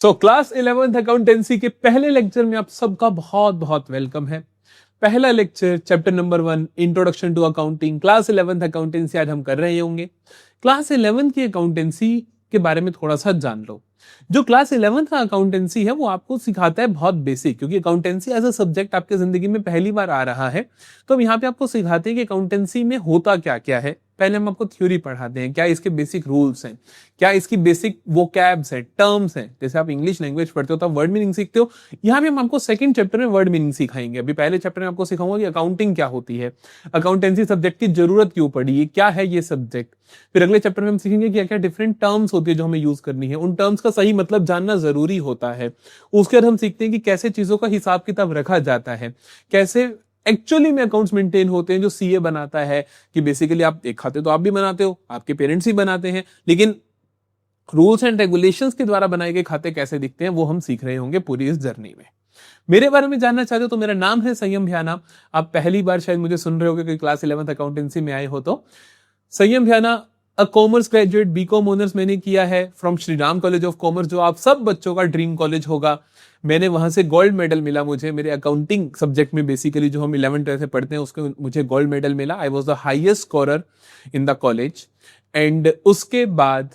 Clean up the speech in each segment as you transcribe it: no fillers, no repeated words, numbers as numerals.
So class 11th accountancy के पहले lecture में आप सबका बहुत बहुत वेलकम है। पहला lecture chapter number 1 introduction to accounting class 11th accountancy आज हम कर रहे होंगे। क्लास 11th की अकाउंटेंसी के बारे में थोड़ा सा जान लो। जो क्लास 11th का अकाउंटेंसी है वो आपको सिखाता है बहुत बेसिक, क्योंकि अकाउंटेंसी एज अ सब्जेक्ट आपके जिंदगी में पहली बार आ रहा है। तो हम यहाँ पे आपको सिखाते हैं कि अकाउंटेंसी में होता क्या क्या है। पहले हम आपको थ्योरी पढ़ाते हैं, क्या इसके बेसिक रूल्स हैं, क्या इसकी बेसिक वोकैब्स हैं, टर्म्स हैं। जैसे आप इंग्लिश लैंग्वेज पढ़ते हो तो आप वर्ड मीनिंग सीखते हो, यहाँ पे हम आपको सेकंड चैप्टर में वर्ड मीनिंग सिखाएंगे। अभी पहले चैप्टर में आपको सिखाऊंगा कि अकाउंटिंग क्या होती है, अकाउंटेंसी सब्जेक्ट की जरूरत क्यों पड़ी है, क्या है ये सब्जेक्ट। फिर अगले चैप्टर में हम सीखेंगे क्या क्या डिफरेंट टर्म्स होती है जो हमें यूज करनी है, उन टर्म्स का सही मतलब जानना जरूरी होता है। उसके बाद हम सीखते हैं कि कैसे चीजों का हिसाब किताब रखा जाता है, कैसे एक्चुअली में अकाउंट्स मेंटेन होते हैं, जो सीए बनाता है। कि बेसिकली आप एक खाते तो आप भी बनाते हो, आपके पेरेंट्स ही बनाते हैं, लेकिन रूल्स एंड रेगुलेशंस के द्वारा बनाए गए खाते कैसे दिखते हैं वो हम सीख रहे होंगे पूरी इस जर्नी में। मेरे बारे में जानना चाहते हो तो मेरा नाम है संयम भ्याना। आप पहली बार शायद मुझे सुन रहे होगे कि क्लास 11th अकाउंटेंसी में आए हो। तो Sanyam Bhyana a commerce graduate, BCom honours मैंने किया है from Shri Ram college of commerce, जो आप सब बच्चों का ड्रीम कॉलेज होगा। मैंने वहां से गोल्ड मेडल मिला मुझे, मेरे अकाउंटिंग सब्जेक्ट में बेसिकली जो हम 11th से पढ़ते हैं उसके मुझे गोल्ड मेडल मिला। I was the highest scorer in the college. And उसके बाद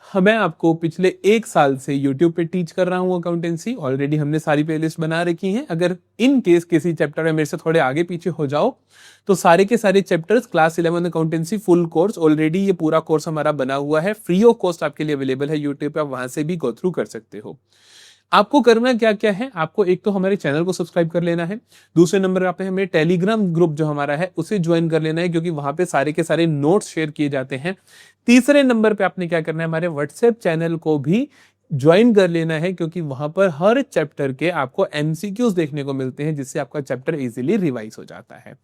मैं आपको पिछले 1 साल से YouTube पे टीच कर रहा हूँ अकाउंटेंसी। ऑलरेडी हमने सारी प्लेलिस्ट बना रखी हैं। अगर इन केस किसी चैप्टर में मेरे से थोड़े आगे पीछे हो जाओ तो सारे के सारे chapters class 11 accountancy full course, already ये पूरा कोर्स हमारा बना हुआ है, फ्री ऑफ कॉस्ट आपके लिए अवेलेबल है YouTube पे। आप वहां से भी गो थ्रू कर सकते हो। आपको करना क्या क्या है, आपको एक तो हमारे चैनल को सब्सक्राइब कर लेना है, दूसरे नंबर पे हमें टेलीग्राम ग्रुप जो हमारा है उसे ज्वाइन कर लेना है, क्योंकि वहां पे सारे के सारे नोट्स शेयर किए जाते हैं। तीसरे नंबर पे आपने क्या करना है, हमारे व्हाट्सएप चैनल को भी ज्वाइन कर लेना है, क्योंकि वहां पर हर चैप्टर के आपको एमसीक्यूज देखने को मिलते हैं, जिससे आपका चैप्टर इजीली रिवाइज हो जाता है।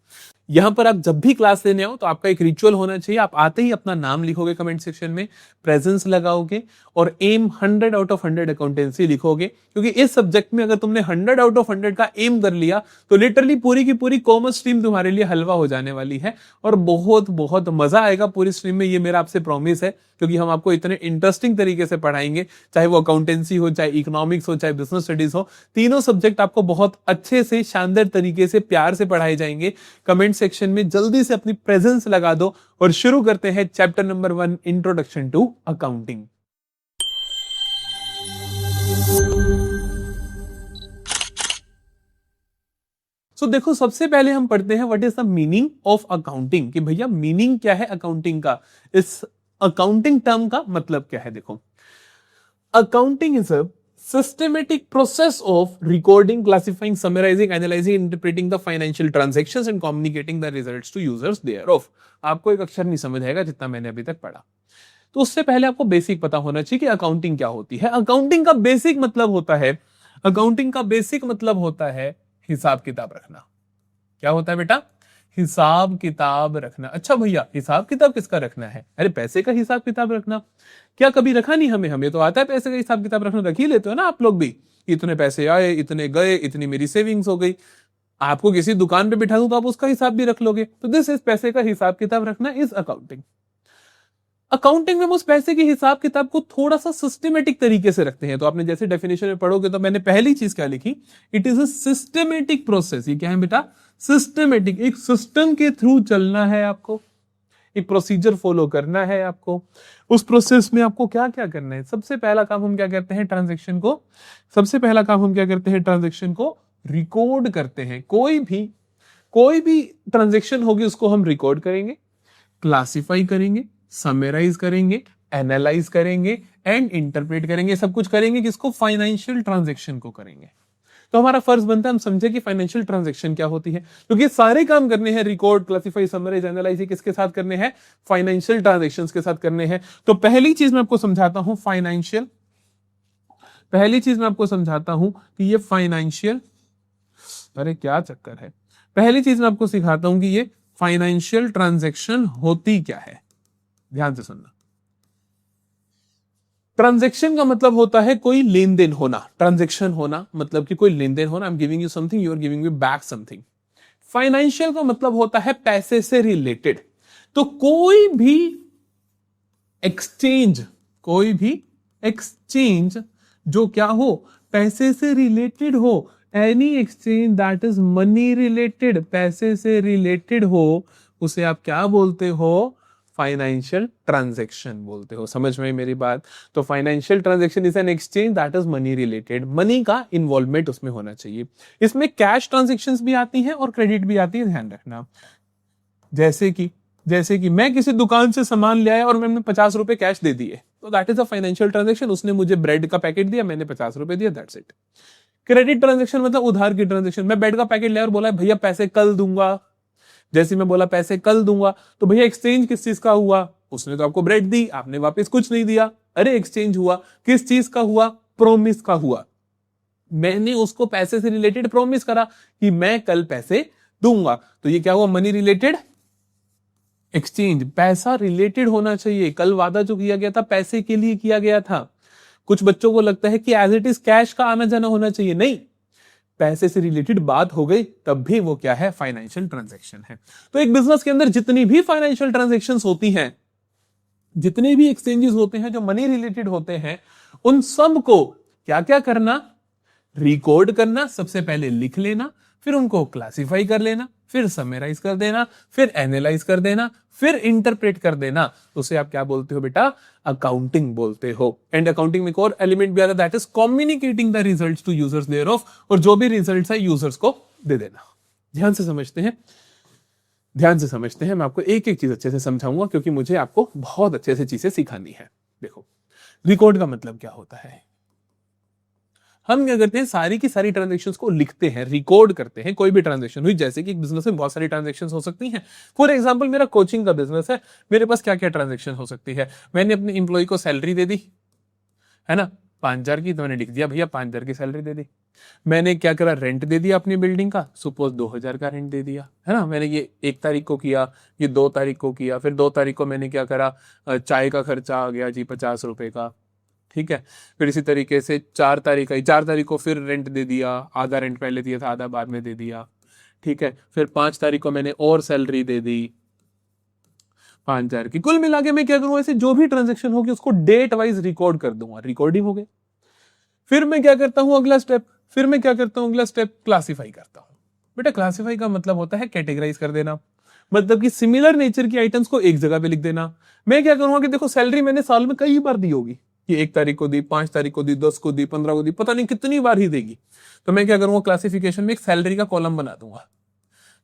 यहां पर आप जब भी क्लास लेने आओ तो आपका एक रिचुअल होना चाहिए। आप आते ही अपना नाम लिखोगे कमेंट सेक्शन में, प्रेजेंस लगाओगे और एम 100 आउट ऑफ 100 अकाउंटेंसी लिखोगे, क्योंकि इस सब्जेक्ट में अगर तुमने 100 आउट ऑफ 100 का एम कर लिया तो लिटरली पूरी की पूरी कॉमर्स स्ट्रीम तुम्हारे लिए हलवा हो जाने वाली है और बहुत बहुत मजा आएगा पूरी स्ट्रीम में। ये मेरा आपसे प्रॉमिस है, क्योंकि हम आपको इतने इंटरेस्टिंग तरीके से पढ़ाएंगे, चाहे वो अकाउंटेंसी हो, चाहे इकोनॉमिक्स हो, चाहे बिजनेस स्टडीज हो। तीनों सब्जेक्ट आपको बहुत अच्छे से शानदार तरीके से प्यार से पढ़ाए जाएंगे। कमेंट सेक्शन में जल्दी से अपनी प्रेजेंस लगा दो और शुरू करते हैं chapter number 1 introduction to accounting. So देखो, सबसे पहले हम पढ़ते हैं what is the meaning of accounting, कि भैया मीनिंग क्या है अकाउंटिंग का, इस अकाउंटिंग टर्म का मतलब क्या है। देखो, accounting is a systematic process of recording, classifying, summarizing, analyzing, interpreting the financial transactions and communicating the results to users thereof। आपको एक अक्षर नहीं समझ आएगा जितना मैंने अभी तक पढ़ा। तो उससे पहले आपको बेसिक पता होना चाहिए कि अकाउंटिंग क्या होती है। अकाउंटिंग का बेसिक मतलब होता है, अकाउंटिंग का बेसिक मतलब होता है हिसाब किताब रखना। क्या होता है बेटा? हिसाब किताब रखना। अच्छा भैया, हिसाब किताब किसका रखना है? अरे पैसे का हिसाब किताब रखना। क्या कभी रखा नहीं हमें तो आता है पैसे का हिसाब किताब रखना, रख ही लेते हो ना आप लोग भी। इतने पैसे आए, इतने गए, इतनी मेरी सेविंग्स हो गई। आपको किसी दुकान पे बिठा दूं तो आप उसका हिसाब भी रख लोगे। तो दिस इज पैसे का हिसाब किताब रखना इज अकाउंटिंग। अकाउंटिंग में हम उस पैसे के हिसाब किताब को थोड़ा सा सिस्टमेटिक तरीके से रखते हैं। तो आपने जैसे डेफिनेशन में पढ़ोगे तो मैंने पहली चीज क्या लिखी, it is a systematic process. ये क्या है बेटा? सिस्टमेटिक। एक सिस्टम के थ्रू चलना है आपको, एक प्रोसीजर फॉलो करना है आपको। उस प्रोसेस में आपको क्या क्या करना है? सबसे पहला काम हम क्या करते हैं, ट्रांजैक्शन को, सबसे पहला काम हम क्या करते हैं, ट्रांजैक्शन को रिकॉर्ड करते हैं। कोई भी ट्रांजैक्शन होगी उसको हम रिकॉर्ड करेंगे, क्लासिफाई करेंगे, समराइज करेंगे, एनालाइज करेंगे एंड इंटरप्रेट करेंगे। सब कुछ करेंगे किसको? फाइनेंशियल ट्रांजैक्शन को करेंगे। तो हमारा फर्ज बनता है हम समझे कि फाइनेंशियल ट्रांजैक्शन क्या होती है, क्योंकि सारे काम करने हैं, रिकॉर्ड, क्लासिफाई, समराइज, एनालाइज, किसके साथ करने हैं? फाइनेंशियल ट्रांजैक्शंस के साथ करने हैं। तो पहली चीज मैं आपको समझाता हूं फाइनेंशियल, पहली चीज मैं आपको समझाता हूं कि ये फाइनेंशियल, अरे क्या चक्कर है, पहली चीज मैं आपको सिखाता हूं कि ये फाइनेंशियल ट्रांजैक्शन होती क्या है। ध्यान से सुनना। ट्रांजैक्शन का मतलब होता है कोई लेन देन होना। ट्रांजैक्शन होना मतलब कि कोई लेन देन होना। I am giving you something, you are giving me back something. Financial का मतलब होता है पैसे से रिलेटेड। तो कोई भी एक्सचेंज जो क्या हो, पैसे से रिलेटेड हो। Any exchange that is money related, पैसे से रिलेटेड हो, उसे आप क्या बोलते हो, फाइनेंशियल ट्रांजैक्शन बोलते हो। समझ में मेरी बात? तो financial transaction is an exchange that is money related, money का इन्वॉल्वमेंट उसमें होना चाहिए। इसमें कैश ट्रांजैक्शंस भी आती हैं और क्रेडिट भी आती है, ध्यान रखना। जैसे कि मैं किसी दुकान से सामान ले आया और मैंने 50 रुपए कैश दे दिए, तो that is a financial transaction. उसने मुझे ब्रेड का पैकेट दिया, मैंने 50 रुपए दिया, दैट्स इट। क्रेडिट ट्रांजैक्शन मतलब उधार की ट्रांजैक्शन। मैं ब्रेड का पैकेट लिया और बोला भैया पैसे कल दूंगा। जैसे मैं बोला पैसे कल दूंगा, तो भैया एक्सचेंज किस चीज का हुआ? उसने तो आपको ब्रेड दी, आपने वापस कुछ नहीं दिया। अरे एक्सचेंज हुआ, किस चीज का हुआ? प्रोमिस का हुआ। मैंने उसको पैसे से रिलेटेड प्रोमिस करा कि मैं कल पैसे दूंगा, तो ये क्या हुआ? Money related exchange. पैसा रिलेटेड होना चाहिए। कल वादा जो किया गया था पैसे के लिए किया गया था। कुछ बच्चों को लगता है कि एज इट इज कैश का आना जाना होना चाहिए, नहीं, पैसे से रिलेटेड बात हो गई तब भी वो क्या है? फाइनेंशियल ट्रांजैक्शन है। तो एक बिजनेस के अंदर जितनी भी फाइनेंशियल ट्रांजैक्शंस होती हैं, जितने भी एक्सचेंजेस होते हैं जो मनी रिलेटेड होते हैं, उन सब को क्या क्या करना? रिकॉर्ड करना। सबसे पहले लिख लेना, फिर उनको क्लासिफाई कर लेना, फिर समराइज कर देना, फिर एनालाइज कर देना, फिर इंटरप्रेट कर देना। तो उसे आप क्या बोलते हो बेटा? अकाउंटिंग बोलते हो। एंड अकाउंटिंग में एक और एलिमेंट भी आता है, that is communicating the results to users thereof, और जो भी रिजल्ट्स है यूजर्स को दे देना। ध्यान से समझते हैं, ध्यान से समझते हैं। मैं आपको एक एक चीज अच्छे से समझाऊंगा, क्योंकि मुझे आपको बहुत अच्छे से चीजें सिखानी है। देखो, रिकॉर्ड का मतलब क्या होता है? हम क्या करते हैं? सारी की सारी ट्रांजेक्शन्स को लिखते हैं, रिकॉर्ड करते हैं। कोई भी ट्रांजेक्शन हुई, जैसे कि एक बिजनेस में बहुत सारी ट्रांजेक्शंस हो सकती हैं। फॉर एग्जांपल, मेरा कोचिंग का बिजनेस है, मेरे पास क्या क्या ट्रांजेक्शन हो सकती है? मैंने अपने इंप्लॉय को सैलरी दे दी, है ना, 5,000 की, तो मैंने लिख दिया भैया 5,000 की सैलरी दे दी। मैंने क्या करा? रेंट दे दिया अपनी बिल्डिंग का, सपोज 2,000 का रेंट दे दिया, है ना। मैंने ये 1 तारीख को किया, ये 2 तारीख को किया, फिर 2 तारीख को मैंने क्या करा? चाय का खर्चा आ गया जी 50 रुपए का, ठीक है। फिर इसी तरीके से 4 तारीख आई, 4 तारीख को फिर रेंट दे दिया, आधा रेंट पहले दिया था, आधा बाद में दे दिया, ठीक है। फिर 5 तारीख को मैंने और सैलरी दे दी 5,000 की। कुल मिला के मैं क्या करूंगा? ऐसे जो भी ट्रांजेक्शन होगी उसको डेट वाइज रिकॉर्ड कर दूंगा, रिकॉर्डिंग हो गई। फिर मैं क्या करता हूं? अगला स्टेप, फिर मैं क्या करता हूं? अगला स्टेप, क्लासिफाई करता हूं। बेटा क्लासिफाई का मतलब होता है कैटेगराइज कर देना, मतलब कि सिमिलर नेचर की आइटम्स को एक जगह पे लिख देना। मैं क्या करूंगा कि देखो, सैलरी मैंने साल में कई बार दी होगी, कि 1 तारीख को दी, 5 तारीख को दी, 10 को दी, 15 को दी, पता नहीं कितनी बार ही देगी। तो मैं क्या करूंगा? क्लासिफिकेशन में एक सैलरी का कॉलम बना दूंगा,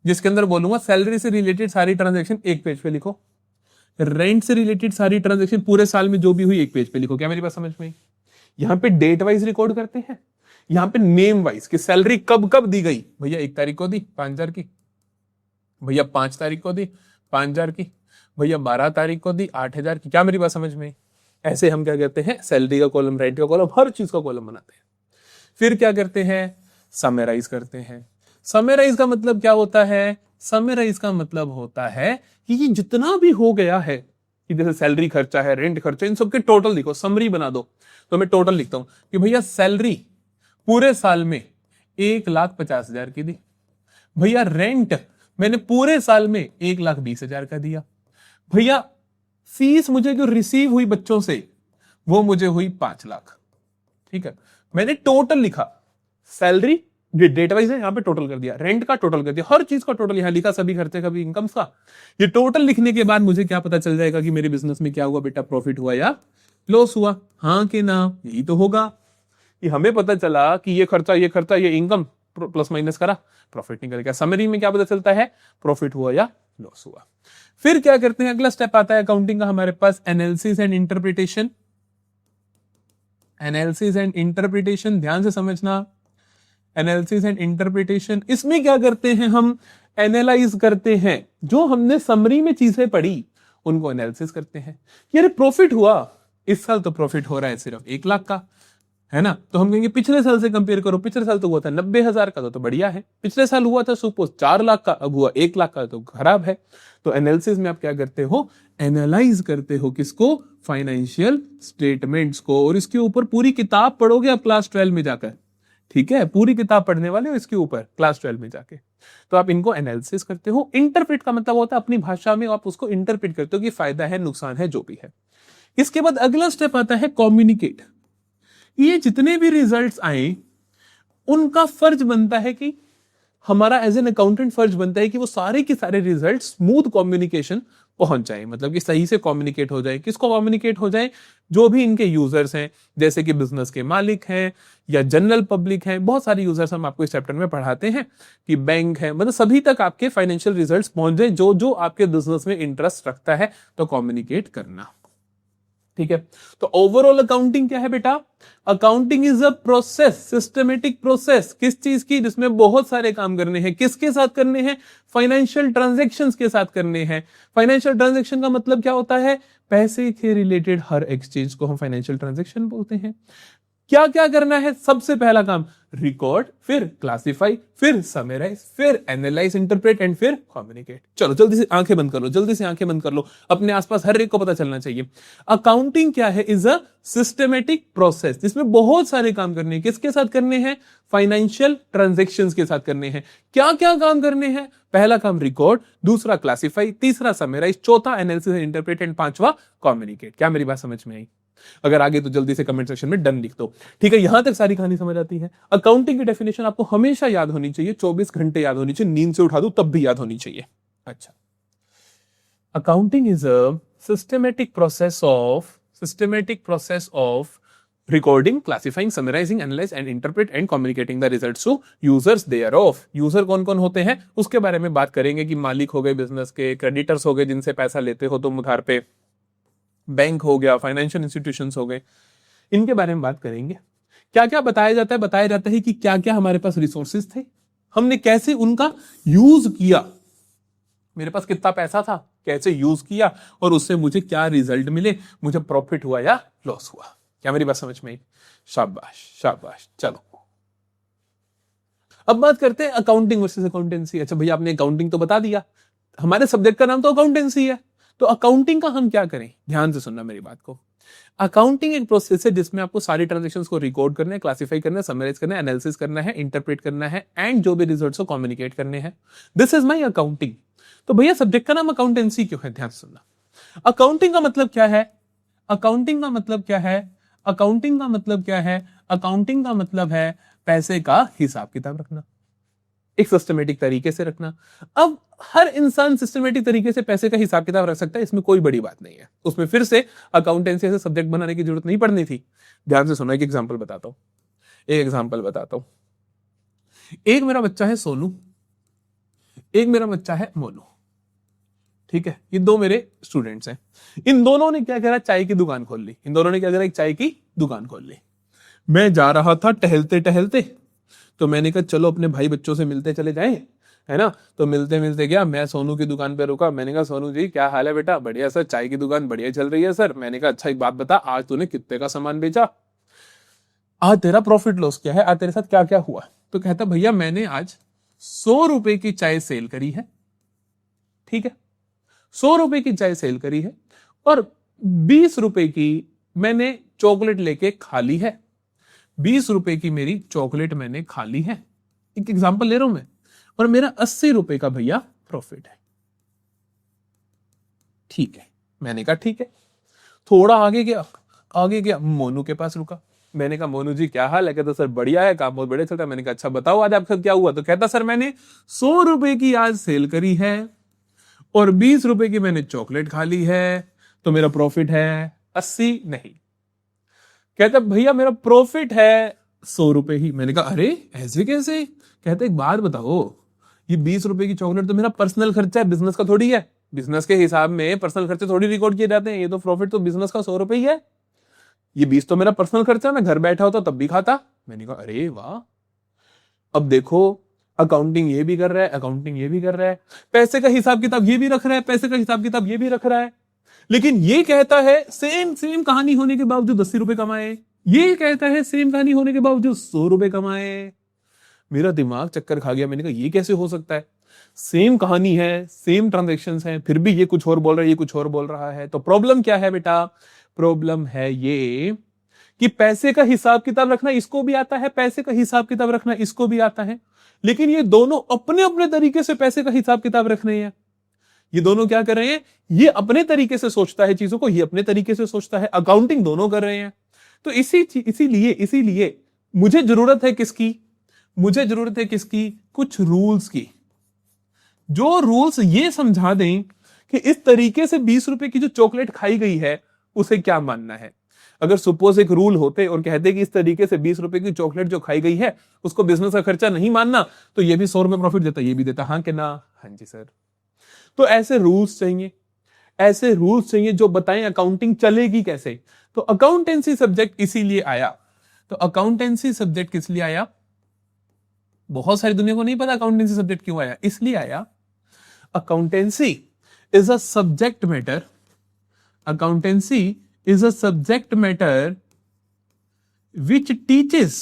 जिसके अंदर बोलूंगा सैलरी से रिलेटेड सारी ट्रांजेक्शन एक पेज पे लिखो, रेंट से रिलेटेड सारी ट्रांजेक्शन पूरे साल में जो भी हुई एक पेज पे लिखो। क्या मेरी बात समझ में आई? यहाँ पे डेट वाइज रिकॉर्ड करते हैं, यहाँ पे नेम वाइज कि सैलरी कब कब दी गई। भैया 1 तारीख को दी 5,000 की, भैया 5 तारीख को दी 5,000 की, भैया 12 तारीख को दी 8,000 की। क्या मेरी बात समझ में आई? ऐसे हम क्या कहते हैं? सैलरी का कॉलम, रेंट का कॉलम, हर चीज का कॉलम बनाते हैं। फिर क्या करते हैं? समराइज करते हैं। समराइज का मतलब क्या होता है? समराइज का मतलब होता है कि ये जितना भी हो गया है, कि जैसे सैलरी खर्चा है, रेंट खर्चा, इन सबके टोटल लिखो, समरी बना दो। तो मैं टोटल लिखता हूं कि भैया सैलरी पूरे साल में 1,50,000 की दी, भैया रेंट मैंने पूरे साल में 1,20,000 का दिया, भैया फीस मुझे जो रिसीव हुई बच्चों से वो मुझे हुई 5 लाख। ठीक है, मैंने टोटल लिखा, सैलरी डेट वाइज है, यहां पे टोटल कर दिया, रेंट का टोटल कर दिया, हर चीज का टोटल यहां लिखा, सभी खर्चे का भी, इनकम्स का। ये टोटल लिखने के बाद मुझे क्या पता चल जाएगा कि मेरे बिजनेस में क्या हुआ बेटा? प्रॉफिट हुआ या लॉस हुआ? हाँ कि ना? यही तो होगा कि हमें पता चला कि ये खर्चा, ये इनकम प्लस माइनस करा, प्रॉफिट निकल गया। समरी में क्या पता चलता है? प्रॉफिट हुआ या लॉस हुआ। फिर क्या करते हैं? अगला स्टेप आता है अकाउंटिंग का हमारे पास, analysis and interpretation. Analysis and interpretation, ध्यान से समझना, एनालिसिस एंड इंटरप्रिटेशन। इसमें क्या करते हैं? हम एनालाइज करते हैं जो हमने समरी में चीजें पढ़ी, उनको एनालिसिस करते हैं कि अरे प्रॉफिट हुआ, इस साल तो प्रॉफिट हो रहा है सिर्फ 1 लाख का, है ना। तो हम कहेंगे पिछले साल से कंपेयर करो, पिछले साल तो हुआ था 90,000 का, तो बढ़िया है। पिछले साल हुआ था सपोज 4 लाख का, अब हुआ 1 लाख का, तो खराब है। तो एनालिसिस में आप क्या करते हो? एनालाइज करते हो किसको? फाइनेंशियल स्टेटमेंट्स को। और इसके ऊपर पूरी किताब पढ़ोगे आप क्लास 12 में जाकर, ठीक है, पूरी किताब पढ़ने वाले हो इसके ऊपर क्लास 12 में जाके। तो आप इनको एनालिसिस करते हो। इंटरप्रेट का मतलब होता है अपनी भाषा में आप उसको इंटरप्रेट करते हो कि फायदा है, नुकसान है, जो भी है। इसके बाद अगला स्टेप आता है कम्युनिकेट, ये जितने भी रिजल्ट्स आए उनका फर्ज बनता है कि हमारा एज एन अकाउंटेंट फर्ज बनता है कि वो सारे के सारे रिजल्ट स्मूथ कम्युनिकेशन पहुंच जाए, मतलब कि सही से कम्युनिकेट हो जाए। किसको कम्युनिकेट हो जाए? जो भी इनके यूजर्स हैं, जैसे कि बिजनेस के मालिक हैं या जनरल पब्लिक हैं, बहुत सारे यूजर्स हम आपको इस चैप्टर में पढ़ाते हैं कि बैंक है, मतलब सभी तक आपके फाइनेंशियल रिजल्ट्स पहुंच जाए जो जो आपके बिजनेस में इंटरेस्ट रखता है, तो कम्युनिकेट करना। ठीक है, तो ओवरऑल अकाउंटिंग क्या है बेटा? Accounting is a process, systematic process. किस चीज की? जिसमें बहुत सारे काम करने हैं। किसके साथ करने हैं? फाइनेंशियल ट्रांजैक्शंस के साथ करने हैं। फाइनेंशियल ट्रांजैक्शन का मतलब क्या होता है? पैसे के रिलेटेड हर एक्सचेंज को हम फाइनेंशियल ट्रांजैक्शन बोलते हैं। क्या क्या करना है? सबसे पहला काम रिकॉर्ड, फिर क्लासिफाई, फिर समराइज, फिर एनालाइज, इंटरप्रेट एंड फिर कम्युनिकेट। चलो जल्दी से आंखें बंद कर लो, जल्दी से आंखें बंद कर लो, अपने आसपास हर एक को पता चलना चाहिए। अकाउंटिंग क्या है? इज अ सिस्टमेटिक प्रोसेस, जिसमें बहुत सारे काम करने हैं। किसके साथ करने हैं? फाइनेंशियल ट्रांजैक्शंस के साथ करने हैं। क्या क्या काम करने हैं? पहला काम रिकॉर्ड, दूसरा क्लासिफाई, तीसरा समराइज, चौथा एनालिसिस एंड इंटरप्रेट एंड पांचवा कम्युनिकेट। क्या मेरी बात समझ में आई? अगर आगे तो जल्दी से कमेंट सेक्शन में डन लिख दो। ठीक है, यहां तक सारी कहानी समझ आती है। अकाउंटिंग की डेफिनेशन आपको हमेशा याद होनी चाहिए, 24 घंटे याद होनी चाहिए, नींद से उठा दो तब भी याद होनी चाहिए। अच्छा, accounting is a systematic process of recording, classifying, summarizing, analyze and interpret and communicating the results to users thereof। User कौन कौन होते हैं उसके बारे में बात करेंगे कि मालिक हो गए बिजनेस के, क्रेडिटर्स हो गए जिनसे पैसा लेते हो तुम उधार पे, बैंक हो गया, फाइनेंशियल इंस्टीट्यूशंस हो गए, इनके बारे में बात करेंगे। क्या क्या बताया जाता है? बताया जाता है कि क्या क्या हमारे पास रिसोर्सेज थे, हमने कैसे उनका यूज किया, मेरे पास कितना पैसा था, कैसे यूज किया और उससे मुझे क्या रिजल्ट मिले, मुझे प्रॉफिट हुआ या लॉस हुआ। क्या मेरी बात समझ में आई? शाबाश शाबाश। चलो अब बात करते हैं अकाउंटिंग वर्सेस अकाउंटेंसी। अच्छा भैया आपने अकाउंटिंग तो बता दिया, हमारे सब्जेक्ट का नाम तो अकाउंटेंसी है, तो अकाउंटिंग का हम क्या करें? ध्यान से सुनना मेरी बात को। अकाउंटिंग एक प्रोसेस है जिसमें आपको सारी ट्रांजैक्शंस को रिकॉर्ड करना है, क्लासिफाई करना है, समराइज करना है, एनालिसिस करना है, इंटरप्रेट करना है एंड जो भी रिजल्ट्स को कम्युनिकेट करने हैं। This is my accounting. तो भैया सब्जेक्ट का नाम अकाउंटेंसी क्यों है? ध्यान से सुनना। अकाउंटिंग का मतलब क्या है? अकाउंटिंग का मतलब क्या है? अकाउंटिंग का मतलब क्या है? अकाउंटिंग का मतलब है पैसे का हिसाब किताब रखना, एक सिस्टमेटिक तरीके से रखना। अब हर इंसान सिस्टमेटिक तरीके से पैसे का हिसाब किताब रख सकता है, इसमें कोई बड़ी बात नहीं है। उसमें फिर से अकाउंटेंसी से सब्जेक्ट बनाने की जरूरत नहीं पड़नी थी। ध्यान से सुनो, एक एग्जांपल बताता हूं। एक मेरा बच्चा है सोनू, एक मेरा बच्चा है मोनू। ठीक है, ये दो मेरे स्टूडेंट्स हैं। इन दोनों ने क्या करा? चाय की दुकान खोल ली। एक चाय की दुकान खोल ली। मैं जा रहा था टहलते टहलते, तो मैंने कहा चलो अपने भाई बच्चों से मिलते चले जाएं, है ना। तो मिलते मिलते गया, मैं सोनू की दुकान पे रुका। मैंने कहा सोनू जी क्या हाल है बेटा? बढ़िया सर, चाय की दुकान बढ़िया चल रही है सर। मैंने कहा अच्छा एक बात बता, आज तूने कितने का सामान बेचा? आज तेरा प्रॉफिट लॉस क्या है? आज तेरे साथ क्या क्या हुआ? तो कहता भैया मैंने आज 100 रुपए की चाय सेल करी है। ठीक है, 100 रुपए की चाय सेल करी है और 20 रुपए की मैंने चॉकलेट लेके खा ली है। 20 रुपए की मेरी चॉकलेट मैंने खा ली है, एक एग्जांपल ले रहा हूं मैं, और मेरा 80 रुपए का भैया प्रॉफिट है। ठीक है, मैंने कहा ठीक है। थोड़ा आगे गया मोनू के पास रुका। मैंने कहा मोनू जी क्या हाल है? कहता सर बढ़िया है, काम बहुत बढ़िया चलता है। मैंने कहा अच्छा बताओ आज आपके साथ क्या हुआ? तो कहता सर मैंने 100 रुपए की आज सेल करी है और 20 रुपए की मैंने चॉकलेट खा ली है, तो मेरा प्रॉफिट है 80 नहीं। कहता भैया मेरा प्रॉफिट है 100 रुपए ही। मैंने कहा अरे ऐसे कैसे? कहते एक बात बताओ, ये 20 रुपए की चॉकलेट तो मेरा पर्सनल खर्चा है, बिजनेस का थोड़ी है। बिजनेस के हिसाब में पर्सनल खर्चे थोड़ी रिकॉर्ड किए जाते हैं। ये तो प्रॉफिट तो बिजनेस का 100 रुपए ही है, ये 20 तो मेरा पर्सनल खर्चा, मैं घर बैठा होता तब भी खाता। मैंने कहा अरे वाह, अब देखो अकाउंटिंग ये भी कर रहा है, अकाउंटिंग ये भी कर रहा है, पैसे का हिसाब किताब ये भी रख रहा है, पैसे का हिसाब किताब ये भी रख रहा है, लेकिन ये कहता है सेम कहानी होने के बावजूद 80 रुपए कमाए, ये कहता है सेम कहानी होने के बावजूद 100 रुपए कमाए। मेरा दिमाग चक्कर खा गया। मैंने कहा ये कैसे हो सकता है? सेम कहानी है, सेम ट्रांजैक्शंस हैं, फिर भी ये कुछ और बोल रहा है, ये कुछ और बोल रहा है। तो प्रॉब्लम क्या है बेटा? प्रॉब्लम है ये कि पैसे का हिसाब किताब रखना इसको भी आता है, पैसे का हिसाब किताब रखना इसको भी आता है, लेकिन ये दोनों अपने अपने तरीके से पैसे का हिसाब किताब रख रहे हैं। ये दोनों क्या कर रहे हैं? ये अपने तरीके से सोचता है चीजों को, ये अपने तरीके से सोचता है। अकाउंटिंग दोनों कर रहे हैं, तो इसीलिए मुझे जरूरत है किसकी? मुझे जरूरत है किसकी? कुछ रूल्स की, जो रूल्स ये समझा दें कि इस तरीके से 20 रुपए की जो चॉकलेट खाई गई है उसे क्या मानना है। अगर सपोज एक रूल होते और कहते कि इस तरीके से 20 रुपए की चॉकलेट जो खाई गई है उसको बिजनेस का खर्चा नहीं मानना, तो ये भी 100 रुपए प्रॉफिट देता, ये भी देता, हाँ कि ना? हाँ जी सर। तो ऐसे रूल्स चाहिए, ऐसे रूल्स चाहिए जो बताएं अकाउंटिंग चलेगी कैसे। तो अकाउंटेंसी सब्जेक्ट इसीलिए आया। तो अकाउंटेंसी सब्जेक्ट किस लिए आया? बहुत सारी दुनिया को नहीं पता अकाउंटेंसी सब्जेक्ट क्यों आया। इसलिए आया, accountancy is a subject matter, accountancy is a subject matter which teaches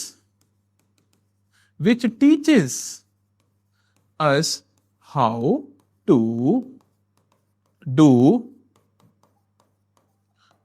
us how to do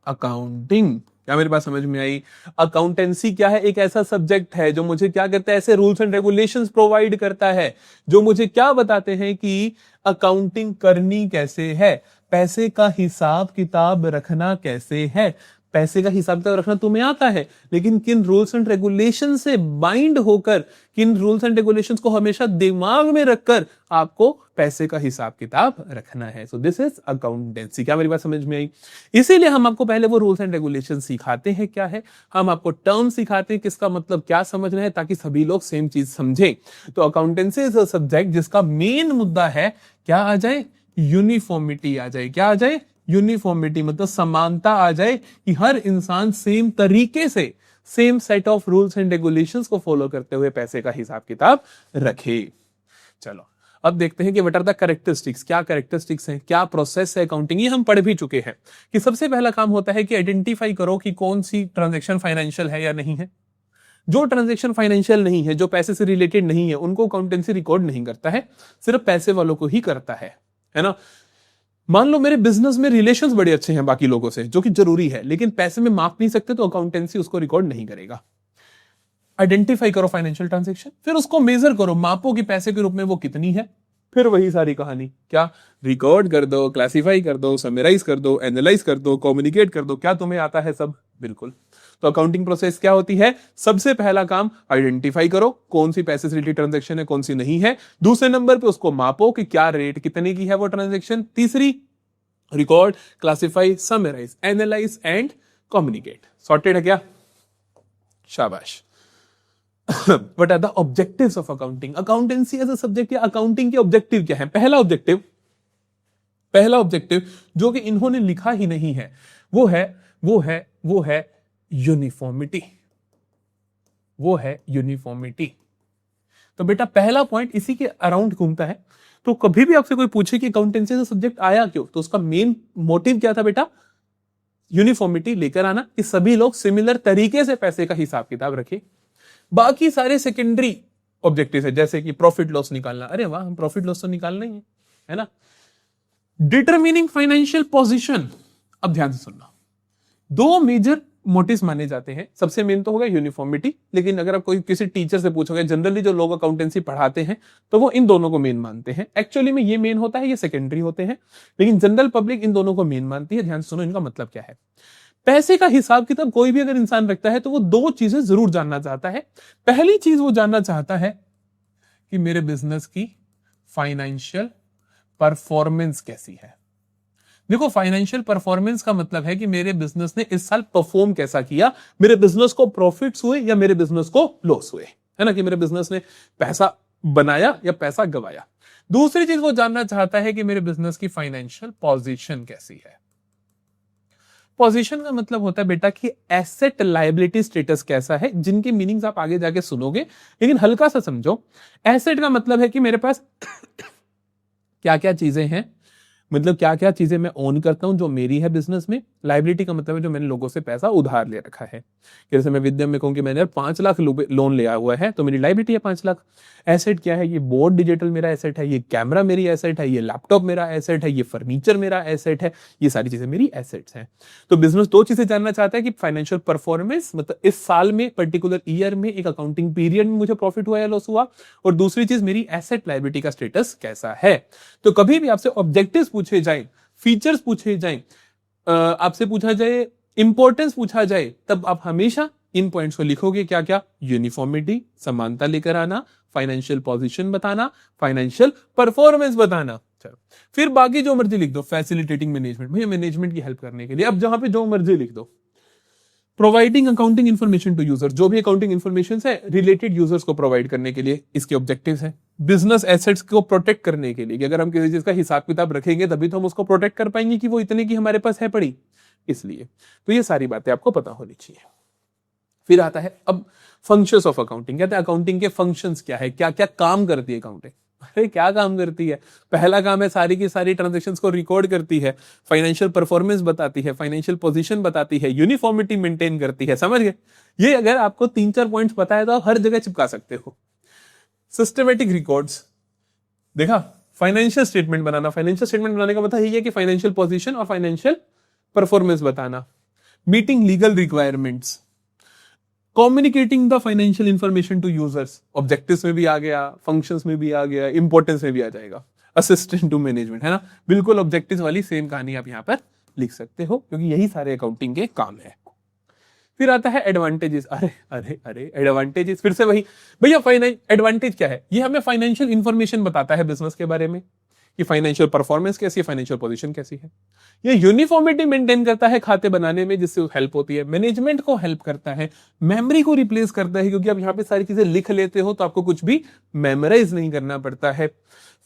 accounting। क्या मेरी बात समझ में आई? अकाउंटेंसी क्या है? एक ऐसा सब्जेक्ट है जो मुझे क्या करता है, ऐसे रूल्स एंड रेगुलेशंस प्रोवाइड करता है जो मुझे क्या बताते हैं कि अकाउंटिंग करनी कैसे है, पैसे का हिसाब किताब रखना कैसे है। पैसे का हिसाब किताब रखना तुम्हें आता है, लेकिन किन रूल्स एंड रेगुलेशन से बाइंड होकर, किन रूल्स एंड रेगुलेशंस को हमेशा दिमाग में रखकर आपको पैसे का हिसाब किताब रखना है। So this is accountancy. क्या मेरी बात समझ में आई? इसीलिए हम आपको पहले वो रूल्स एंड रेगुलेशन सिखाते हैं क्या है, हम आपको टर्म सिखाते हैं किसका मतलब क्या समझना है, ताकि सभी लोग सेम चीज समझें। तो अकाउंटेंसी इज अ सब्जेक्ट जिसका मेन मुद्दा है क्या आ जाए? यूनिफॉर्मिटी आ जाए। क्या आ जाए? यूनिफॉर्मिटी, मतलब समानता आ जाए कि हर इंसान सेम तरीके से, same set of rules and regulations को फॉलो करते हुए पैसे का हिसाब किताब रखे। चलो अब देखते हैं कि व्हाट आर द कैरेक्टरिस्टिक्स। क्या कैरेक्टरिस्टिक्स हैं, क्या प्रोसेस है अकाउंटिंग, ये हम पढ़ भी चुके हैं कि सबसे पहला काम होता है कि आइडेंटिफाई करो कि कौन सी ट्रांजैक्शन फाइनेंशियल है या नहीं है। जो ट्रांजैक्शन फाइनेंशियल नहीं है, जो पैसे से रिलेटेड नहीं है, उनको अकाउंटेंसी रिकॉर्ड नहीं करता है, सिर्फ पैसे वालों को ही करता है ना। मान लो मेरे बिजनेस में रिलेशंस बड़े अच्छे हैं बाकी लोगों से, जो कि जरूरी है, लेकिन पैसे में माप नहीं सकते, तो अकाउंटेंसी उसको रिकॉर्ड नहीं करेगा। आइडेंटिफाई करो फाइनेंशियल ट्रांजैक्शन, फिर उसको मेजर करो, मापो कि पैसे के रूप में वो कितनी है, फिर वही सारी कहानी क्या रिकॉर्ड कर दो, क्लासिफाई कर दो, समराइज कर दो, एनालाइज कर दो, कम्युनिकेट कर दो। क्या तुम्हें आता है सब? बिल्कुल। तो अकाउंटिंग प्रोसेस क्या होती है? सबसे पहला काम आइडेंटिफाई करो कौन सी पैसे से रिलेटेड ट्रांजैक्शन है, कौन सी नहीं है। दूसरे नंबर पे उसको मापो कि क्या रेट, कितने की है वो ट्रांजैक्शन। तीसरी, record, classify, summarise, analyse and communicate. Sorted है क्या? शाबाश। What are the objectives of accounting? Accountancy as a subject या अकाउंटिंग के ऑब्जेक्टिव क्या है? पहला ऑब्जेक्टिव जो कि इन्होंने लिखा ही नहीं है, वो है यूनिफॉर्मिटी। वो है यूनिफॉर्मिटी। तो बेटा पहला पॉइंट इसी के अराउंड घूमता है। तो कभी भी आपसे कोई पूछे कि अकाउंटेंसी का सब्जेक्ट आया क्यों, तो उसका मेन मोटिव क्या था बेटा? यूनिफॉर्मिटी लेकर आना, कि सभी लोग सिमिलर तरीके से पैसे का हिसाब किताब रखें। बाकी सारे सेकेंडरी ऑब्जेक्टिव है, जैसे कि प्रॉफिट लॉस निकालना। अरे वाह, हम प्रॉफिट लॉस तो निकालना ही है ना। Determining financial position. अब ध्यान से सुनना, दो मेजर मोटिव्स माने जाते हैं। सबसे मेन तो होगा यूनिफॉर्मिटी, लेकिन अगर आप कोई किसी टीचर से पूछोगे, जनरली जो लोग अकाउंटेंसी पढ़ाते हैं तो वो इन दोनों को मेन मानते हैं। एक्चुअली में ये मेन होता है, ये सेकेंडरी होते हैं, लेकिन जनरल पब्लिक इन दोनों को मेन मानती है। ध्यान से सुनो, इनका मतलब क्या है। पैसे का हिसाब किताब कोई भी अगर इंसान रखता है तो वो दो चीजें जरूर जानना चाहता है। पहली चीज वो जानना चाहता है कि मेरे बिजनेस की फाइनेंशियल परफॉर्मेंस कैसी है। देखो, फाइनेंशियल परफॉर्मेंस का मतलब है कि मेरे बिजनेस ने इस साल परफॉर्म कैसा किया, मेरे बिजनेस को प्रॉफिट्स हुए या मेरे बिजनेस को लॉस हुए, है ना, कि मेरे बिजनेस ने पैसा बनाया या पैसा गवाया। दूसरी चीज वो जानना चाहता है कि मेरे बिजनेस की फाइनेंशियल पोजीशन कैसी है। पोजीशन का मतलब होता है बेटा कि एसेट लायबिलिटी स्टेटस कैसा है, जिनकी मीनिंग्स आप आगे जाके सुनोगे, लेकिन हल्का सा समझो। एसेट का मतलब है कि मेरे पास क्या क्या चीजें हैं, मतलब क्या क्या चीजें मैं ओन करता हूं जो मेरी है बिजनेस में। लायबिलिटी का मतलब है जो मैंने लोगों से पैसा उधार ले रखा है। जैसे मैं विद्या में कहूं कि मैंने 5 लाख लोन लिया हुआ है, तो मेरी लायबिलिटी है 5 लाख। एसेट क्या है? ये बोर्ड डिजिटल मेरा एसेट है, ये कैमरा मेरी एसेट है, ये लैपटॉप मेरा एसेट है, ये फर्नीचर मेरा एसेट है, ये सारी चीजें मेरी एसेट्स हैं। तो बिजनेस दो चीजें जानना चाहता है कि फाइनेंशियल परफॉर्मेंस, मतलब इस साल में, पर्टिकुलर ईयर में, एक अकाउंटिंग पीरियड में मुझे प्रॉफिट हुआ या लॉस हुआ, और दूसरी चीज मेरी एसेट लायबिलिटी का स्टेटस कैसा है। तो कभी भी आपसे ऑब्जेक्टिव्स पूछे जाए, फीचर्स पूछे जाएं, आपसे पूछा जाए इंपॉर्टेंस पूछा जाए तब आप हमेशा इन पॉइंट्स को लिखोगे, क्या क्या? यूनिफॉर्मिटी, समानता लेकर आना, फाइनेंशियल पोजीशन बताना, फाइनेंशियल परफॉर्मेंस बताना। चलो फिर बाकी जो मर्जी लिख दो, फैसिलिटेटिंग मैनेजमेंट, भैया मैनेजमेंट की हेल्प करने के लिए, अब जहां पे जो मर्जी लिख दो। Providing accounting information to user, जो भी अकाउंटिंग इन्फॉर्मेशन है रिलेटेड यूजर्स को प्रोवाइड करने के लिए इसके ऑब्जेक्टिव्स हैं। बिजनेस एसेट्स को प्रोटेक्ट करने के लिए कि अगर हम किसी चीज का हिसाब किताब रखेंगे तभी तो हम उसको प्रोटेक्ट कर पाएंगे कि वो इतने की हमारे पास है पड़ी, इसलिए तो ये सारी बातें आपको पता होनी चाहिए। फिर आता है अब फंक्शंस ऑफ अकाउंटिंग, कहते हैं अकाउंटिंग के फंक्शंस क्या है, क्या क्या काम करती है अकाउंटिंग। अरे क्या काम करती है? पहला काम है सारी की सारी ट्रांजैक्शंस को रिकॉर्ड करती है, फाइनेंशियल परफॉर्मेंस बताती है, फाइनेंशियल पोजीशन बताती है, यूनिफॉर्मिटी मेंटेन करती है। समझ गए? ये अगर आपको 3-4 पॉइंट्स पता है तो आप हर जगह चिपका सकते हो। सिस्टमेटिक रिकॉर्ड्स, देखा, फाइनेंशियल स्टेटमेंट बनाना, फाइनेंशियल स्टेटमेंट बनाने का मतलब यही है कि फाइनेंशियल पोजीशन और फाइनेंशियल परफॉर्मेंस बताना। Meeting legal requirements, communicating the financial information to users, objectives में भी आ गया, फंक्शंस में भी आ गया, इंपॉर्टेंस में भी आ जाएगा। असिस्टेंट टू मैनेजमेंट, है ना, बिल्कुल ऑब्जेक्टिव्स वाली सेम कहानी आप यहां पर लिख सकते हो, क्योंकि यही सारे अकाउंटिंग के काम है। फिर आता है एडवांटेजेस। अरे अरे अरे एडवांटेजेस, फिर से वही भैया, एडवांटेज क्या है? ये हमें फाइनेंशियल इंफॉर्मेशन बताता है बिजनेस के बारे में कि फाइनेंशियल परफॉर्मेंस कैसी है, फाइनेंशियल पोजीशन कैसी है। ये यूनिफॉर्मिटी मेंटेन करता है खाते बनाने में, जिससे हेल्प होती है। मैनेजमेंट को हेल्प करता है, मेमोरी को रिप्लेस करता है, क्योंकि आप यहाँ पे सारी चीजें लिख लेते हो तो आपको कुछ भी मेमोराइज नहीं करना पड़ता है।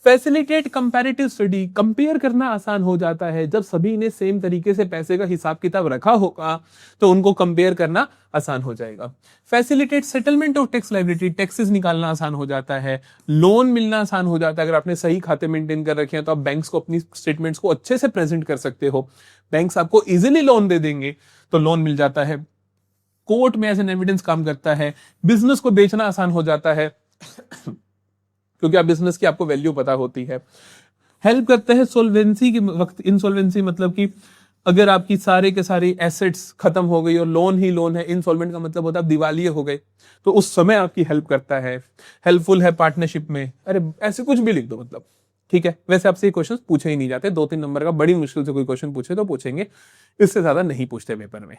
फैसिलिटेट कंपैरेटिव स्टडी, कंपेयर करना आसान हो जाता है। जब सभी ने सेम तरीके से पैसे का हिसाब किताब रखा होगा तो उनको कंपेयर करना आसान हो जाएगा। Facilitate settlement of tax liability, taxes निकालना आसान हो जाता है, लोन मिलना आसान हो जाता है। अगर आपने सही खाते मेंटेन कर रखे हैं तो आप बैंक्स को अपनी स्टेटमेंट्स को अच्छे से प्रेजेंट कर सकते हो, बैंक्स आपको इजीली लोन दे देंगे, तो लोन मिल जाता है। कोर्ट में एज एन एविडेंस काम करता है। बिजनेस को बेचना आसान हो जाता है क्योंकि आप बिजनेस की आपको वैल्यू पता होती है। हेल्प करता है सोल्वेंसी के वक्त, इंसॉल्वेंसी मतलब कि अगर आपकी सारे के सारी एसेट्स खत्म हो गई और लोन ही लोन है, इंसॉल्वेंट का मतलब होता है आप दिवालिये हो गए, तो उस समय आपकी हेल्प करता है। हेल्पफुल है पार्टनरशिप में, अरे ऐसे कुछ भी लिख दो मतलब, ठीक है। वैसे आपसे ये क्वेश्चन पूछे ही नहीं जाते, 2-3 नंबर का बड़ी मुश्किल से कोई क्वेश्चन पूछे तो पूछेंगे, इससे ज्यादा नहीं पूछते पेपर में।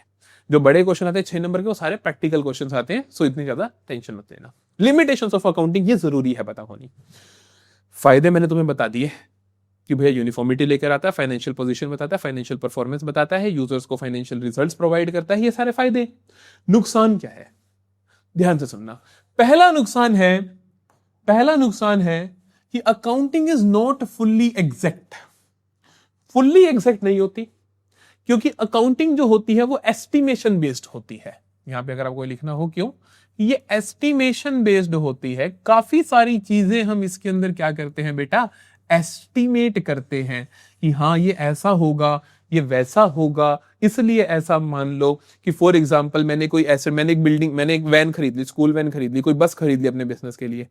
जो बड़े क्वेश्चन आते हैं 6 नंबर के, वो सारे प्रैक्टिकल क्वेश्चन आते हैं, सो इतनी ज्यादा टेंशन मत लेना। लिमिटेशंस ऑफ अकाउंटिंग, ये जरूरी है पता होनी। फायदे मैंने तुम्हें बता दिए कि भैया यूनिफॉर्मिटी लेकर आता है, फाइनेंशियल पोजीशन बताता है, फाइनेंशियल परफॉर्मेंस बताता है, यूजर्स को फाइनेंशियल रिजल्ट्स प्रोवाइड करता है, ये सारे फायदे। नुकसान क्या है? ध्यान से सुनना। पहला नुकसान है कि accounting is not fully exact. Fully exact नहीं होती, क्योंकि अकाउंटिंग जो होती है वो एस्टिमेशन बेस्ड होती है। यहां पे अगर आपको लिखना हो, क्यों? ये एस्टिमेशन बेस्ड होती है। काफी सारी चीजें हम इसके अंदर क्या करते हैं बेटा, एस्टिमेट करते हैं कि हाँ ये ऐसा होगा, ये वैसा होगा, इसलिए ऐसा मान लो कि फॉर एग्जांपल मैंने एक वैन खरीद ली, स्कूल वैन खरीद ली, कोई बस खरीद ली अपने बिजनेस के लिए।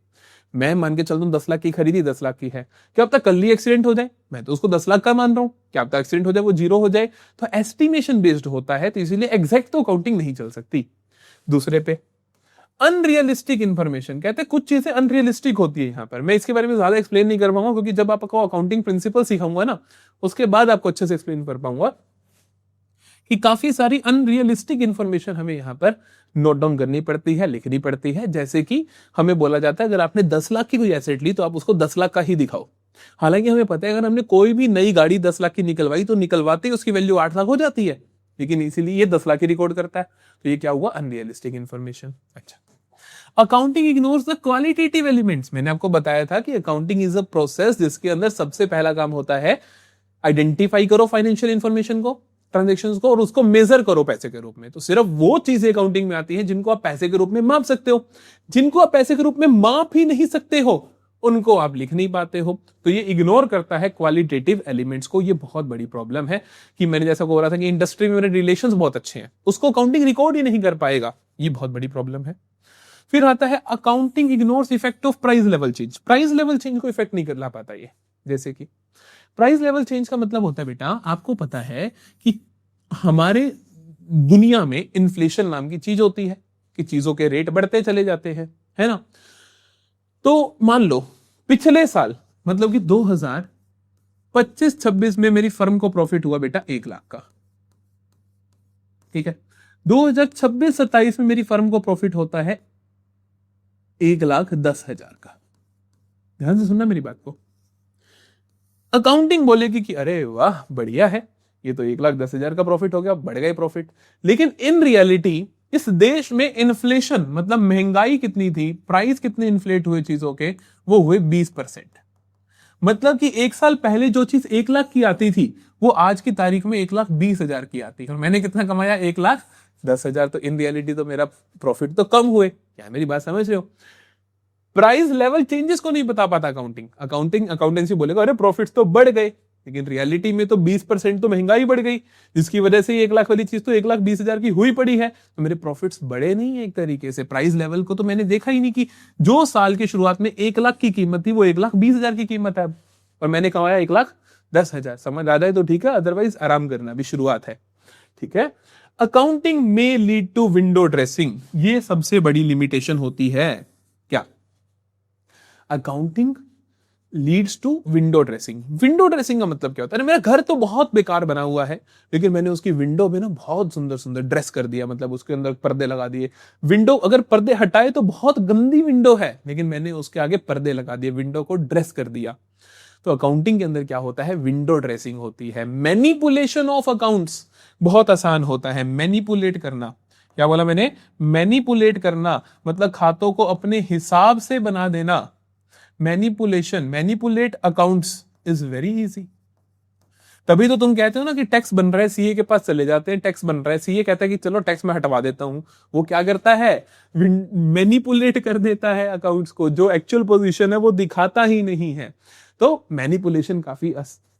मैं मान के चलता हूँ 10 लाख की खरीदी, 10 लाख की है, क्या अब तक कल ही एक्सीडेंट हो जाए? मैं तो उसको 10 लाख का मान रहा हूं, क्या अब तक एक्सीडेंट हो जाए वो 0 हो जाए? तो एस्टिमेशन बेस्ड होता है, तो इसीलिए एग्जैक्ट तो अकाउंटिंग नहीं चल सकती। दूसरे पे अनरियलिस्टिक इंफॉर्मेशन, कहते हैं कुछ चीजें अनरियलिस्टिक होती है। यहां पर मैं इसके बारे में ज्यादा एक्सप्लेन नहीं कर पाऊंगा, क्योंकि जब आपको अकाउंटिंग प्रिंसिपल सिखाऊंगा ना, उसके बाद आपको अच्छे से एक्सप्लेन कर पाऊंगा कि काफी सारी अनरियलिस्टिक इंफॉर्मेशन हमें यहां पर नोट डाउन करनी पड़ती है, लिखनी पड़ती है। जैसे कि हमें बोला जाता है अगर आपने 10 लाख की कोई एसेट ली तो आप उसको 10 लाख का ही दिखाओ। हालांकि हमें पता है अगर हमने कोई भी नई गाड़ी 10 लाख की निकलवाई तो निकलवाते ही उसकी वैल्यू 8 लाख हो जाती है, लेकिन इसीलिए ये 10 लाख की रिकॉर्ड करता है। तो ये क्या हुआ? Unrealistic information. अच्छा, accounting ignores the qualitative elements. मैंने आपको बताया था कि अकाउंटिंग इज अ प्रोसेस जिसके अंदर सबसे पहला काम होता है आइडेंटिफाई करो फाइनेंशियल इंफॉर्मेशन को, ट्रांजैक्शंस को, और उसको मेजर करो पैसे के रूप में। तो सिर्फ वो चीजें अकाउंटिंग में आती हैं जिनको आप पैसे के रूप में माप सकते हो। जिनको आप पैसे के रूप में माप ही नहीं सकते हो उनको आप लिख नहीं पाते हो। तो ये इग्नोर करता है क्वालिटेटिव एलिमेंट्स को। ये बहुत बड़ी प्रॉब्लम है कि मैंने जैसा बोल रहा था कि इंडस्ट्री में मेरे रिलेशंस बहुत अच्छे हैं, उसको अकाउंटिंग रिकॉर्ड ही नहीं कर पाएगा। ये बहुत बड़ी प्रॉब्लम है। फिर आता है accounting ignores effect of price level change. Price level change को इफेक्ट नहीं कर ला पाता ये। जैसे कि प्राइस लेवल चेंज का मतलब होता है बेटा, आपको पता है कि हमारे दुनिया में इन्फ्लेशन नाम की चीज होती है कि चीजों के रेट बढ़ते चले जाते हैं, है ना। तो मान लो पिछले साल मतलब कि 2025-26 में मेरी फर्म को प्रॉफिट हुआ बेटा 1 लाख का। ठीक है, 2026-27 में मेरी फर्म को प्रॉफिट होता है 1,10,000 का। ध्यान से सुनना मेरी बात को। अकाउंटिंग बोलेगी कि अरे वाह बढ़िया है, ये तो 1,10,000 का प्रॉफिट हो गया, बढ़ गए प्रॉफिट। लेकिन इन रियलिटी इस देश में इन्फ्लेशन मतलब महंगाई कितनी थी, प्राइस कितने इन्फ्लेट हुए चीजों के, वो हुए 20%। मतलब कि एक साल पहले जो चीज 1,00,000 की आती थी वो आज की तारीख में 1,20,000 की आती है। और मैंने कितना कमाया, 1,10,000। तो इन रियलिटी तो मेरा प्रॉफिट तो कम हुए। क्या मेरी बात समझ रहे हो? प्राइस लेवल चेंजेस को नहीं बता पाता अकाउंटेंसी बोलेगा अरे प्रॉफिट्स तो बढ़ गए, लेकिन रियलिटी में तो 20% तो महंगाई बढ़ गई, जिसकी वजह से 1,00,000 वाली चीज तो 1,20,000 की हुई पड़ी है। तो मेरे प्रॉफिट्स बढ़े नहीं है एक तरीके से। प्राइस लेवल को तो मैंने देखा ही नहीं कि जो साल की शुरुआत में 1,00,000 की कीमत थी वो 1,20,000 की कीमत है और मैंने कमाया 1,10,000। समझ आ जाए तो ठीक है, अदरवाइज आराम करना, अभी शुरुआत है। ठीक है, अकाउंटिंग में लीड टू विंडो ड्रेसिंग, ये सबसे बड़ी लिमिटेशन होती है। क्या? Accounting leads to window dressing. Window dressing का मतलब क्या होता है? मेरा घर तो बहुत बेकार बना हुआ है, लेकिन मैंने उसकी विंडो में ना बहुत सुंदर सुंदर ड्रेस कर दिया, मतलब उसके अंदर पर्दे लगा दिए। विंडो अगर पर्दे हटाए तो बहुत गंदी विंडो है, लेकिन मैंने उसके आगे पर्दे लगा दिए, विंडो को ड्रेस कर दिया। तो अकाउंटिंग के अंदर क्या होता है? विंडो ड्रेसिंग होती है। मैनिपुलेशन ऑफ अकाउंट्स बहुत आसान होता है। मैनिपुलेट करना, क्या बोला मैंने? मैनिपुलेट करना मतलब खातों को अपने हिसाब से बना देना। Manipulate accounts is very easy. तभी तो तुम कहते हो ना कि टैक्स बन रहा है, सीए के पास चले जाते हैं, टैक्स बन रहा है, सीए कहता है कि चलो टैक्स मैं हटवा देता हूं। वो क्या करता है? मैनिपुलेट कर देता है अकाउंट्स को, जो एक्चुअल पोजीशन है वो दिखाता ही नहीं है। तो मैनिपुलेशन काफी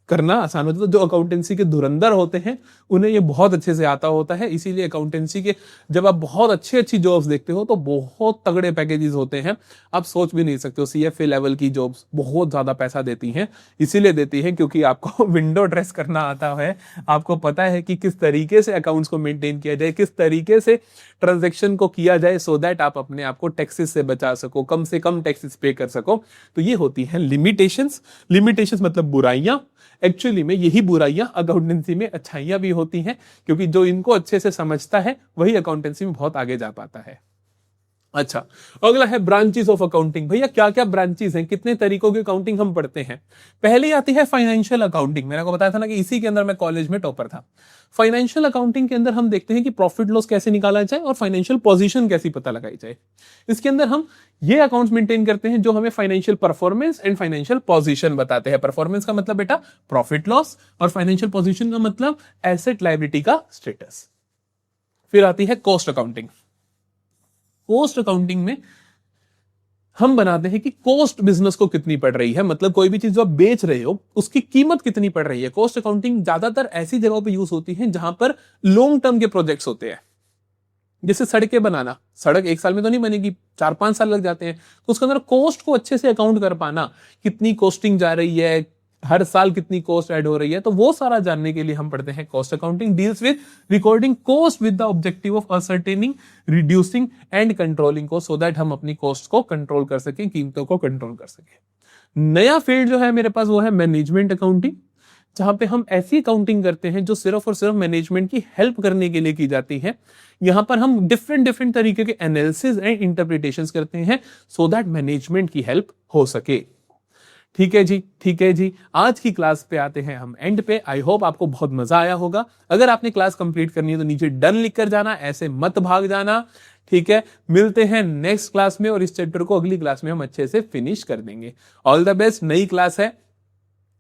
करना आसान होता है। तो जो अकाउंटेंसी के धुरंधर होते हैं उन्हें ये बहुत अच्छे से आता होता है। इसीलिए अकाउंटेंसी के जब आप बहुत अच्छी जॉब्स देखते हो तो बहुत तगड़े पैकेजेस होते हैं, आप सोच भी नहीं सकते हो। सीएफए लेवल की जॉब्स बहुत ज्यादा पैसा देती हैं, इसीलिए देती हैं क्योंकि आपको विंडो ड्रेस करना आता है। आपको पता है कि किस तरीके से अकाउंट्स को मेंटेन किया जाए, किस तरीके से ट्रांजेक्शन को किया जाए, सो दैट आप अपने आप को टैक्सेस से बचा सको, कम से कम टैक्सेस पे कर सको। तो ये होती है लिमिटेशंस। लिमिटेशंस मतलब बुराइयां। एक्चुअली में यही बुराइयां अकाउंटेंसी में अच्छाइयां भी होती हैं, क्योंकि जो इनको अच्छे से समझता है वही अकाउंटेंसी में बहुत आगे जा पाता है। अच्छा, अगला है ब्रांचेस ऑफ अकाउंटिंग। भैया क्या क्या ब्रांचेस हैं, कितने तरीकों की अकाउंटिंग हम पढ़ते हैं? पहले आती है फाइनेंशियल अकाउंटिंग। मैंने आपको बताया था ना कि इसी के अंदर मैं कॉलेज में टॉपर था। फाइनेंशियल अकाउंटिंग के अंदर हम देखते हैं कि प्रॉफिट लॉस कैसे निकाला जाए और फाइनेंशियल पोजीशन कैसी पता लगाई जाए। इसके अंदर हम ये अकाउंट्स मेंटेन करते हैं जो हमें financial performance and financial position बताते हैं। परफॉर्मेंस का मतलब बेटा प्रॉफिट लॉस, और फाइनेंशियल पोजीशन का मतलब एसेट लायबिलिटी का स्टेटस। फिर आती है कॉस्ट अकाउंटिंग। कॉस्ट अकाउंटिंग में हम बनाते हैं कि कॉस्ट बिजनेस को कितनी पड़ रही है, मतलब कोई भी चीज जो आप बेच रहे हो उसकी कीमत कितनी पड़ रही है। कॉस्ट अकाउंटिंग ज्यादातर ऐसी जगहों पे यूज होती है जहां पर लॉन्ग टर्म के प्रोजेक्ट्स होते हैं। जैसे सड़कें बनाना, सड़क एक साल में तो नहीं बनेगी, 4-5 साल लग जाते हैं। तो उसके अंदर कॉस्ट को अच्छे से अकाउंट कर पाना, कितनी कॉस्टिंग जा रही है, हर साल कितनी कॉस्ट ऐड हो रही है, तो वो सारा जानने के लिए हम पढ़ते हैं cost accounting. Deals with recording cost with the objective of ascertaining, reducing and controlling को, सो दैट हम अपनी कॉस्ट को कंट्रोल कर सकें, कीमतों को कंट्रोल कर सकें। नया फील्ड जो है मेरे पास वो है मैनेजमेंट अकाउंटिंग, जहां पे हम ऐसी अकाउंटिंग करते हैं जो सिर्फ और सिर्फ मैनेजमेंट की हेल्प करने के लिए की जाती है। यहां पर हम डिफरेंट तरीके के एनालिसिस एंड इंटरप्रिटेशंस करते हैं सो दैट मैनेजमेंट की हेल्प हो सके। ठीक है जी, ठीक है जी। आज की क्लास पे आते हैं हम एंड पे। आई होप आपको बहुत मजा आया होगा। अगर आपने क्लास कंप्लीट करनी है तो नीचे डन लिख कर जाना, ऐसे मत भाग जाना। ठीक है, मिलते हैं नेक्स्ट क्लास में और इस चैप्टर को अगली क्लास में हम अच्छे से फिनिश कर देंगे। All the best. नई क्लास है,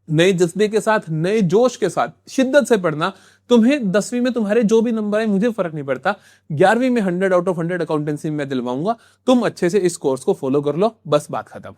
नए जज्बे के साथ, नए जोश के साथ शिद्दत से पढ़ना। तुम्हें 10वीं में तुम्हारे जो भी नंबर है मुझे फर्क नहीं पड़ता, 11वीं में 100 आउट ऑफ 100 अकाउंटेंसी में मैं दिलवाऊंगा। तुम अच्छे से इस कोर्स को फॉलो कर लो, बस बात खत्म।